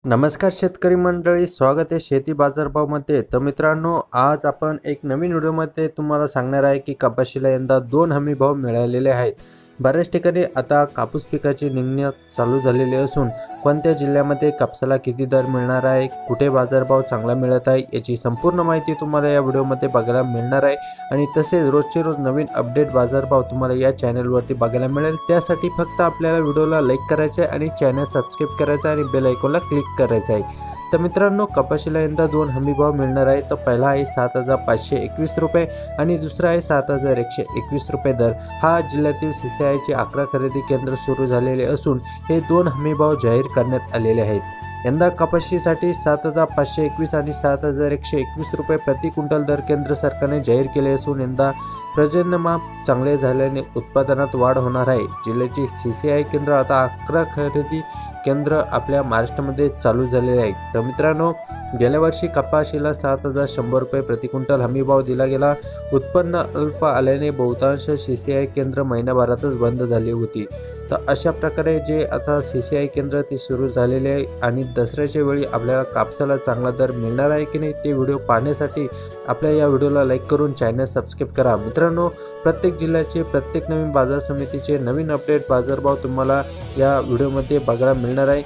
नमस्कार शेतकरी मंडळी, स्वागत आहे शेती बाजारभावामध्ये। तर मित्रांनो, आज आपण एक नवीन व्हिडिओमध्ये तुम्हाला सांगणार आहे की कपाशीला यंदा 2 हमी भाव मिळालेले आहेत। बऱ्याच ठिकाणी आता कापूस पिकाची निघणी चालू झालेली असून कोणत्या जिल्ह्यामध्ये कापसाला किती दर मिळणार आहे, कुठे बाजारभाव चांगला मिळत आहे, याची संपूर्ण माहिती तुम्हाला या व्हिडिओमध्ये बघायला मिळणार आहे। आणि तसेच रोजचे रोज नवीन अपडेट बाजारभाव तुम्हाला या चॅनलवरती बघायला मिळेल। त्यासाठी फक्त आपल्याला व्हिडिओला लाईक करायचे आहे आणि चॅनल सबस्क्राइब करायचं आणि बेल आयकॉनला क्लिक करायचं आहे। तर मित्रांनो, कपाशीला यंदा 2 हमी भाव मिळणार आहे। तर पहिला आहे 7,521 रुपये आणि दुसरा आहे 7,121 रुपये दर। हा जिल्ह्यातील CCIचे 11 खरेदी केंद्र सुरू झालेले असून हे 2 हमी भाव जाहीर करण्यात आलेले आहेत। यंदा कपाशीसाठी 7,521 आणि 7,121 रुपये प्रति क्विंटल दर केंद्र सरकारने जाहीर केले असून यंदा पर्जन्यमान चांगले झाल्याने उत्पादनात वाढ होणार आहे। जिल्ह्याची CCI केंद्र आता 11 खरेदी केंद्र आपल्या महाराष्ट्रामध्ये चालू झालेले आहे। तर मित्रांनो, गेल्या वर्षी कपाशीला 7,100 रुपये प्रति क्विंटल हमी भाव दिला गेला। उत्पन्न अल्प आल्याने बहुतांश CCI केंद्र महिन्याभरातच बंद झाली होती। तर अशा प्रकारे जे आता CCI केंद्र ते सुरू झालेले आहे आणि दसऱ्याच्या वेळी आपल्याला कापसाला चांगला दर मिळणार आहे की नाही ते व्हिडिओ पाहण्यासाठी आपल्या या व्हिडिओला लाईक करून चॅनल सबस्क्राइब करा। मित्रांनो, प्रत्येक जिल्ह्याचे प्रत्येक नवीन बाजार समितीचे नवीन अपडेट बाजारभाव तुम्हाला या व्हिडिओमध्ये बघायला मिळणार आहे।